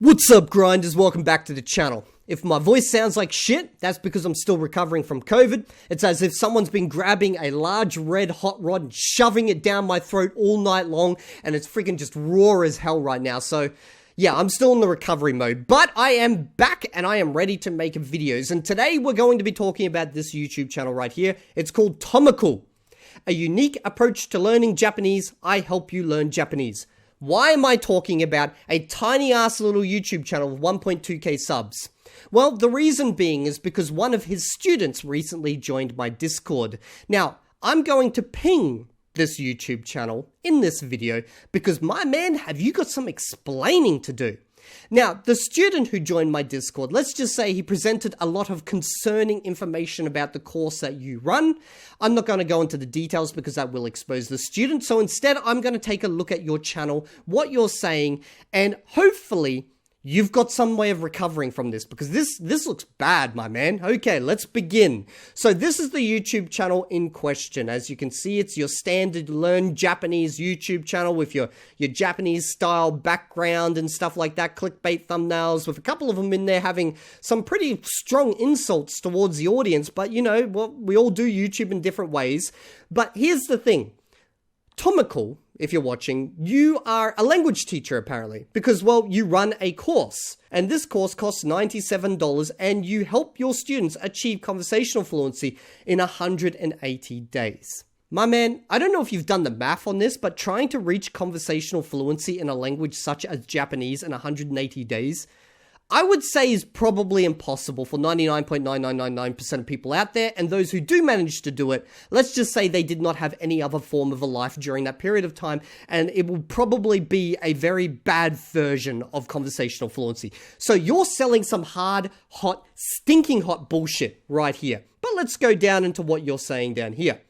What's up, grinders? Welcome back to the channel. If my voice sounds like shit, that's because I'm still recovering from COVID. It's as if someone's been grabbing a large red hot rod and shoving it down my throat all night long, and it's freaking just raw as hell right now. So yeah, I'm still in the recovery mode, but I am back and I am ready to make videos. And today we're going to be talking about this YouTube channel right here. It's called Tomekku, a unique approach to learning Japanese. I help you learn Japanese. Why am I talking about a tiny ass little YouTube channel with 1.2k subs? Well, the reason being is because one of his students recently joined my Discord. Now, I'm going to ping this YouTube channel in this video because, my man, have you got some explaining to do? Now, the student who joined my Discord, let's just say he presented a lot of concerning information about the course that you run. I'm not going to go into the details because that will expose the student. So instead, I'm going to take a look at your channel, what you're saying, and hopefully you've got some way of recovering from this because this looks bad, my man. Okay, let's begin. So this is the YouTube channel in question. As you can see, it's your standard Learn Japanese YouTube channel with your Japanese style background and stuff like that, clickbait thumbnails with a couple of them in there having some pretty strong insults towards the audience. But you know, well, we all do YouTube in different ways. But here's the thing. Tomekku, if you're watching, you are a language teacher apparently, because, well, you run a course, and this course costs $97, and you help your students achieve conversational fluency in 180 days. My man, I don't know if you've done the math on this, but trying to reach conversational fluency in a language such as Japanese in 180 days, I would say is probably impossible for 99.9999% of people out there, and those who do manage to do it, let's just say they did not have any other form of a life during that period of time, and it will probably be a very bad version of conversational fluency. So you're selling some hard, hot, stinking hot bullshit right here. But let's go down into what you're saying down here.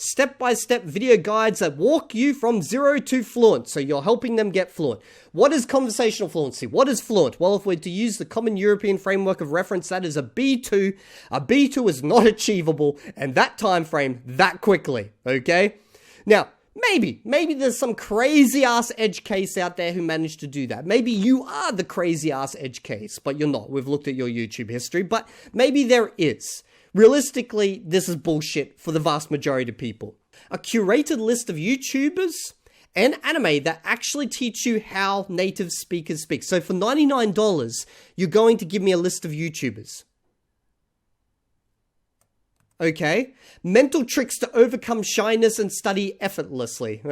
Step-by-step video guides that walk you from zero to fluent. So you're helping them get fluent. What is conversational fluency? What is fluent? Well, if we're to use the common European framework of reference, that is a B2. A B2 is not achievable in that time frame that quickly, okay? Now, maybe there's some crazy ass edge case out there who managed to do that. Maybe you are the crazy ass edge case, but you're not. We've looked at your YouTube history, but maybe there is. Realistically, this is bullshit for the vast majority of people. A curated list of YouTubers and anime that actually teach you how native speakers speak. So for $99, you're going to give me a list of YouTubers. Okay. Mental tricks to overcome shyness and study effortlessly.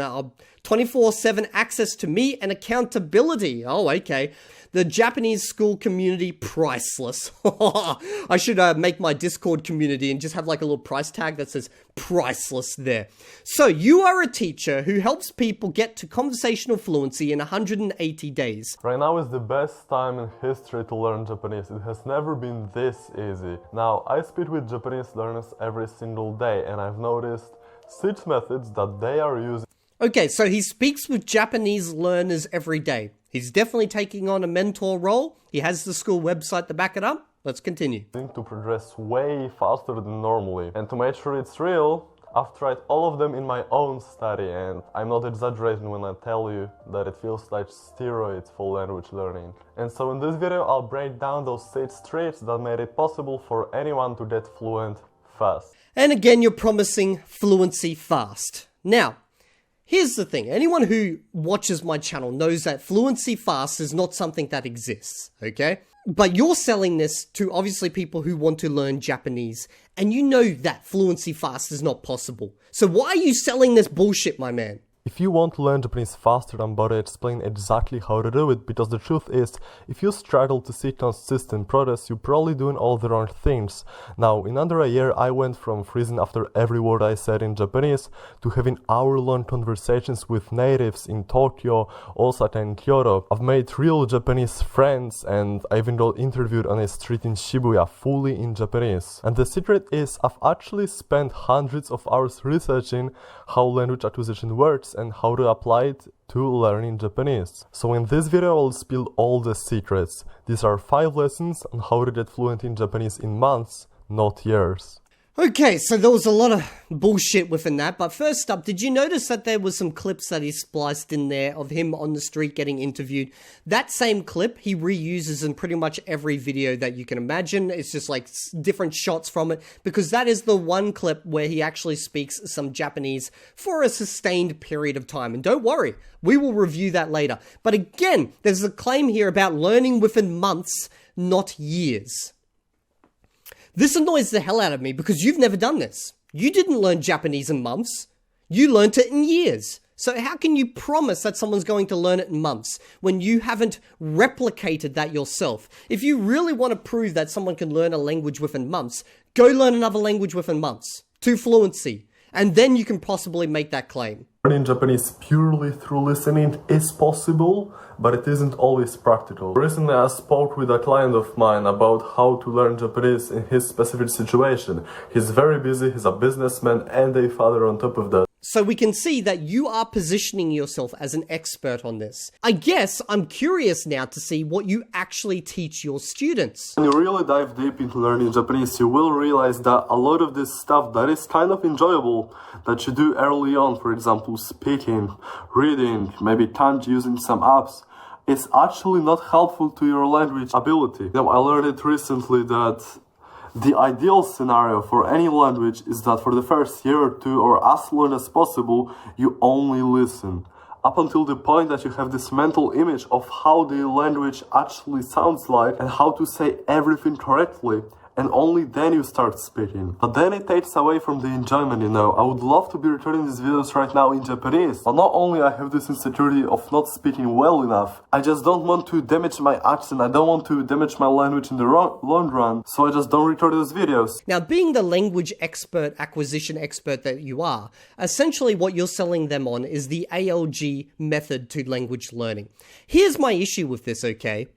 24/7 access to me and accountability. Oh, okay. The Japanese school community, priceless. I should make my Discord community and just have like a little price tag that says priceless there. So you are a teacher who helps people get to conversational fluency in 180 days. Right now is the best time in history to learn Japanese. It has never been this easy. Now, I speak with Japanese learners every single day, and I've noticed 6 methods that they are using. Okay, so he speaks with Japanese learners every day. He's definitely taking on a mentor role. He has the school website to back it up. Let's continue. To progress way faster than normally. And to make sure it's real, I've tried all of them in my own study, and I'm not exaggerating when I tell you that it feels like steroids for language learning. And so in this video, I'll break down those 6 tricks that made it possible for anyone to get fluent fast. And again, you're promising fluency fast. Now, here's the thing. Anyone who watches my channel knows that fluency fast is not something that exists, okay? But you're selling this to obviously people who want to learn Japanese, and you know that fluency fast is not possible. So why are you selling this bullshit, my man? If you want to learn Japanese faster, I'm about to explain exactly how to do it, because the truth is, if you struggle to see consistent progress, you're probably doing all the wrong things. Now, in under a year, I went from freezing after every word I said in Japanese to having hour-long conversations with natives in Tokyo, Osaka and Kyoto. I've made real Japanese friends, and I even got interviewed on a street in Shibuya fully in Japanese. And the secret is, I've actually spent hundreds of hours researching how language acquisition works and how to apply it to learning Japanese. So in this video I'll spill all the secrets. These are 5 lessons on how to get fluent in Japanese in months, not years. Okay, so there was a lot of bullshit within that, but first up, did you notice that there was some clips that he spliced in there of him on the street getting interviewed? That same clip he reuses in pretty much every video that you can imagine. It's just like different shots from it, because that is the one clip where he actually speaks some Japanese for a sustained period of time. And don't worry, we will review that later. But again, there's a claim here about learning within months, not years. This annoys the hell out of me because you've never done this. You didn't learn Japanese in months. You learnt it in years. So how can you promise that someone's going to learn it in months when you haven't replicated that yourself? If you really want to prove that someone can learn a language within months, go learn another language within months to fluency. And then you can possibly make that claim. Learning Japanese purely through listening is possible, but it isn't always practical. Recently I spoke with a client of mine about how to learn Japanese in his specific situation. He's very busy, he's a businessman and a father on top of that. So we can see that you are positioning yourself as an expert on this. I guess I'm curious now to see what you actually teach your students. When you really dive deep into learning Japanese, you will realize that a lot of this stuff that is kind of enjoyable that you do early on, for example, speaking, reading, maybe kanji, using some apps, is actually not helpful to your language ability. Now, I learned it recently that the ideal scenario for any language is that for the first year or two, or as long as possible, you only listen. Up until the point that you have this mental image of how the language actually sounds like and how to say everything correctly. And only then you start speaking. But then it takes away from the enjoyment, you know. I would love to be recording these videos right now in Japanese. But not only I have this insecurity of not speaking well enough, I just don't want to damage my accent. I don't want to damage my language in the long run. So I just don't record these videos. Now, being the language expert, acquisition expert that you are, essentially what you're selling them on is the ALG method to language learning. Here's my issue with this, okay?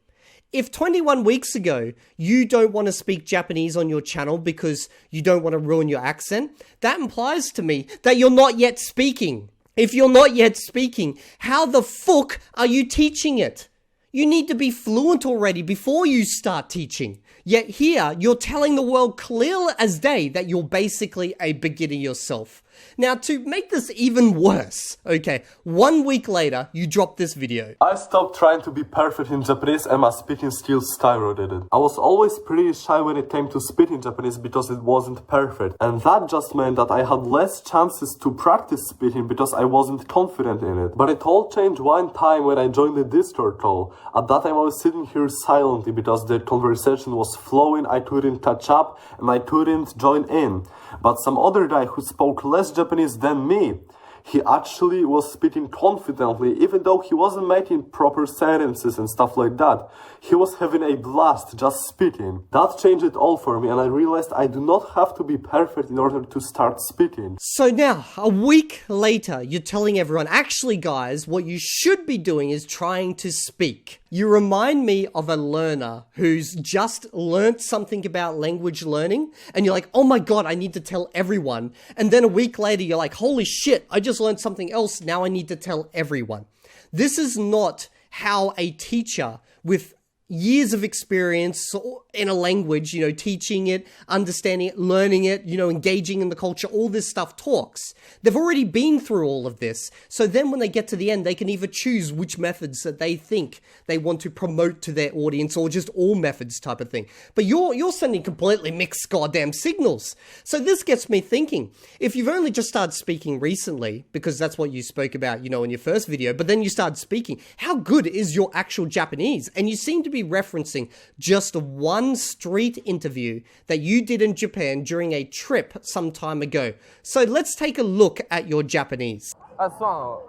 If 21 weeks ago, you don't want to speak Japanese on your channel because you don't want to ruin your accent, that implies to me that you're not yet speaking. If you're not yet speaking, how the fuck are you teaching it? You need to be fluent already before you start teaching. Yet here, you're telling the world clear as day that you're basically a beginner yourself. Now, to make this even worse, okay, 1 week later, you drop this video. I stopped trying to be perfect in Japanese and my speaking skills skyrocketed. I was always pretty shy when it came to speaking Japanese because it wasn't perfect. And that just meant that I had less chances to practice speaking because I wasn't confident in it. But it all changed one time when I joined the Discord call. At that time I was sitting here silently because the conversation was flowing, I couldn't catch up and I couldn't join in. But some other guy who spoke less Japanese than me, he actually was speaking confidently, even though he wasn't making proper sentences and stuff like that. He was having a blast just speaking. That changed it all for me, and I realized I do not have to be perfect in order to start speaking. So now, a week later, you're telling everyone, actually guys, what you should be doing is trying to speak. You remind me of a learner who's just learnt something about language learning, and you're like, oh my god, I need to tell everyone. And then a week later, you're like, holy shit, I just learned something else, now I need to tell everyone. This is not how a teacher with years of experience in a language, you know, teaching it, understanding it, learning it, you know, engaging in the culture, all this stuff talks. They've already been through all of this. So then when they get to the end, they can either choose which methods that they think they want to promote to their audience or just all methods type of thing. But you're sending completely mixed goddamn signals. So this gets me thinking, if you've only just started speaking recently, because that's what you spoke about, you know, in your first video, but then you started speaking, how good is your actual Japanese? And you seem to be referencing just one street interview that you did in Japan during a trip some time ago. So let's take a look at your Japanese. Now,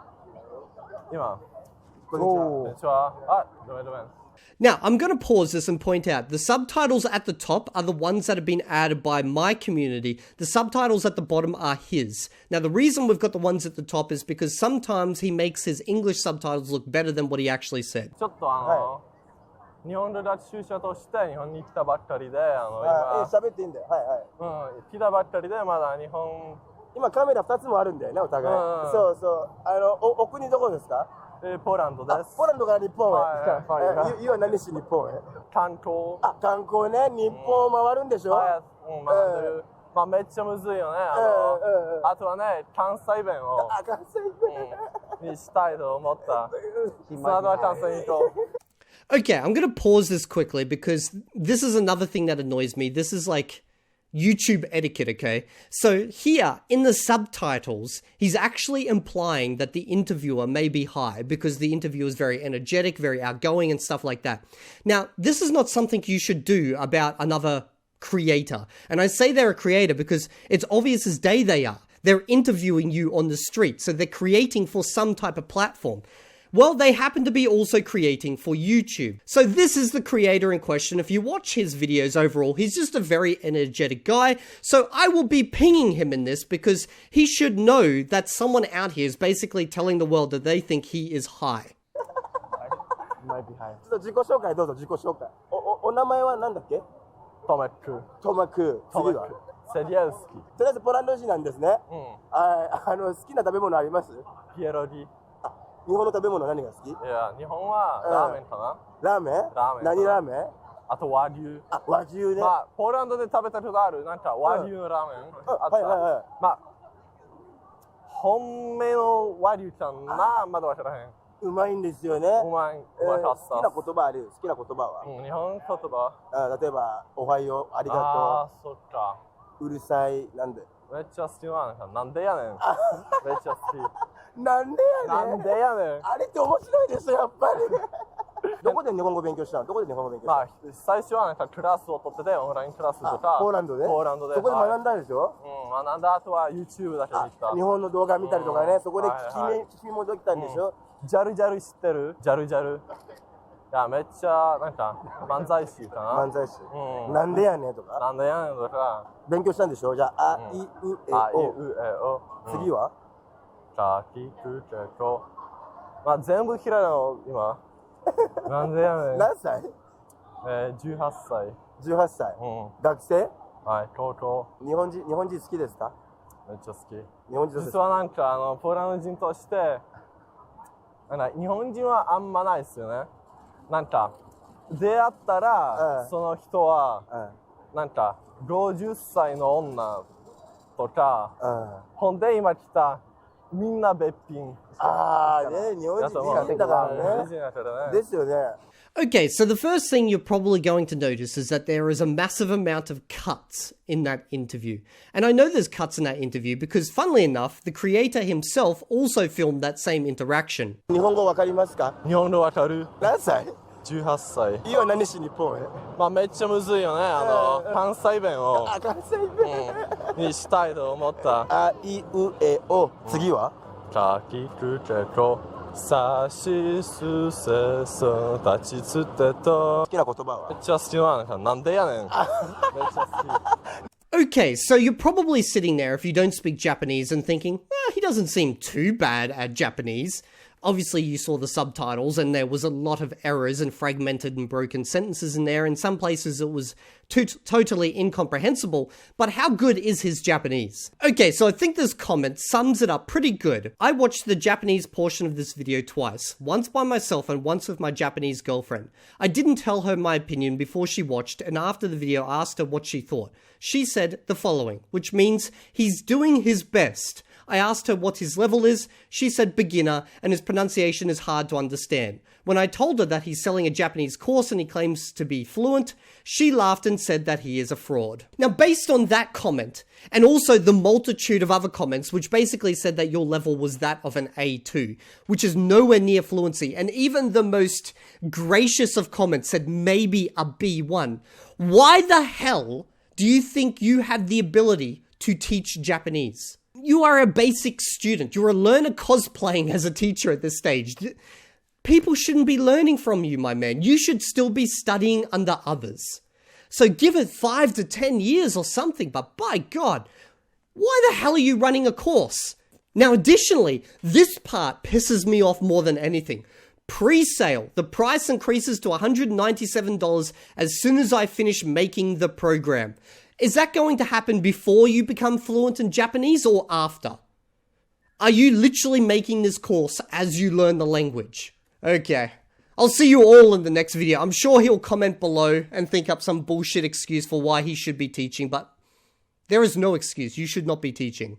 I'm going to pause this and point out the subtitles at the top are the ones that have been added by my community. The subtitles at the bottom are his. Now, the reason we've got the ones at the top is because sometimes he makes his English subtitles look better than what he actually said. 日本語学習者として日本に来たばっかりで、今喋っていいんだよ。はいはい。来たばっかりでまだ日本今カメラ2つもあるんだよね、お互い。そうそう。お国どこですか？ポーランドです。ポーランドから日本へ。今何しに日本へ？観光。観光ね。日本を回るんでしょ？はい。回る。まあめっちゃむずいよね。あとはね、関西弁を、関西弁にしたいと思った。その後は関西に行こう。Okay, I'm going to pause this quickly because this is another thing that annoys me. This is like YouTube etiquette, okay? So here, in the subtitles, he's actually implying that the interviewer may be high because the interviewer is very energetic, very outgoing and stuff like that. Now, this is not something you should do about another creator. And I say they're a creator because it's obvious as day they are. They're interviewing you on the street, so they're creating for some type of platform. Well, they happen to be also creating for YouTube. So this is the creator in question. If you watch his videos overall, he's just a very energetic guy. So I will be pinging him in this because he should know that someone out here is basically telling the world that they think he is high. Might be high. ちょっと自己紹介どうぞ、自己紹介。お名前は何だっけ？トメック。トマク。次は？セリアウスキ。とりあえずポランド人なんですね。好きな食べ物あります？ピエロディ。日本の食べ物何が好き？いや、日本はラーメンかな。ラーメン？何ラーメン？あと和牛。和牛ね。まあ、ポーランドで食べたことある、なんか和牛のラーメン。まあ、本命の和牛ちゃんな、まだわからへん。うまいんですよね。うまかった。好きな言葉ある？好きな言葉は？日本言葉？例えば、おはよう、ありがとう。ああ、そっか。うるさい、なんで？めっちゃ好きなの。なんでやねん。めっちゃ好き。なんでやねん。なんでやねん。あれって面白いですよ、やっぱり。どこで日本語勉強したの？どこで日本語勉強したの？まあ、最初はなんかクラスを取ってて、オンラインクラスとか。ポーランドで？ポーランドで。そこで学んだんでしょ？学んだ後は YouTube だけ見た。日本の動画見たりとかね、そこで聞きもできたんでしょ？ジャルジャル知ってる？ジャルジャル。いや、めっちゃ、なんか、漫才師かな。漫才師。なんでやねんとか。なんでやねんとか。勉強したんでしょ？じゃあ、あいうえお。次は？かきくけこ。まあ、全部嫌いなの、今。なんでやねん。何歳？18歳。18歳。学生？はい、高校。日本人好きですか？めっちゃ好き。日本人実はなんか、ポーランド人として、日本人はあんまないですよね。なんか、出会ったら、その人は、なんか、50歳の女とか、ほんで今来た、みんなべっぴん。ああ、ね、日本人だからね。ですよね。Okay, so the first thing you're probably going to notice is that there is a massive amount of cuts in that interview. And I know there's cuts in that interview because, funnily enough, the creator himself also filmed that same interaction. 日本語わかりますか？日本語わかる？何歳？18歳。今何しに日本へ？まあめっちゃむずいよね。関西弁を。関西弁にしたいと思った。あいうえお。次は？かきくけこ。さしすせそ立ちつてと。好きな言葉は？めっちゃ好きなの。なんでやねん。めっちゃ好き。Okay, so you're probably sitting there if you don't speak Japanese and thinking, he doesn't seem too bad at Japanese. Obviously, you saw the subtitles and there was a lot of errors and fragmented and broken sentences in there. In some places, it was totally incomprehensible. But how good is his Japanese? Okay, so I think this comment sums it up pretty good. I watched the Japanese portion of this video twice, once by myself and once with my Japanese girlfriend. I didn't tell her my opinion before she watched, and after the video, I asked her what she thought. She said the following, which means he's doing his best. I asked her what his level is. She said beginner, and his pronunciation is hard to understand. When I told her that he's selling a Japanese course and he claims to be fluent, she laughed and said that he is a fraud. Now, based on that comment, and also the multitude of other comments, which basically said that your level was that of an A2, which is nowhere near fluency, and even the most gracious of comments said maybe a B1, why the hell do you think you have the ability to teach Japanese? You are a basic student. You're a learner cosplaying as a teacher at this stage. People shouldn't be learning from you, my man. You should still be studying under others. So give it 5 to 10 years or something, but by God, why the hell are you running a course? Now, additionally, this part pisses me off more than anything. Pre-sale. The price increases to $197 as soon as I finish making the program. Is that going to happen before you become fluent in Japanese or after? Are you literally making this course as you learn the language? Okay. I'll see you all in the next video. I'm sure he'll comment below and think up some bullshit excuse for why he should be teaching, but There is no excuse. You should not be teaching.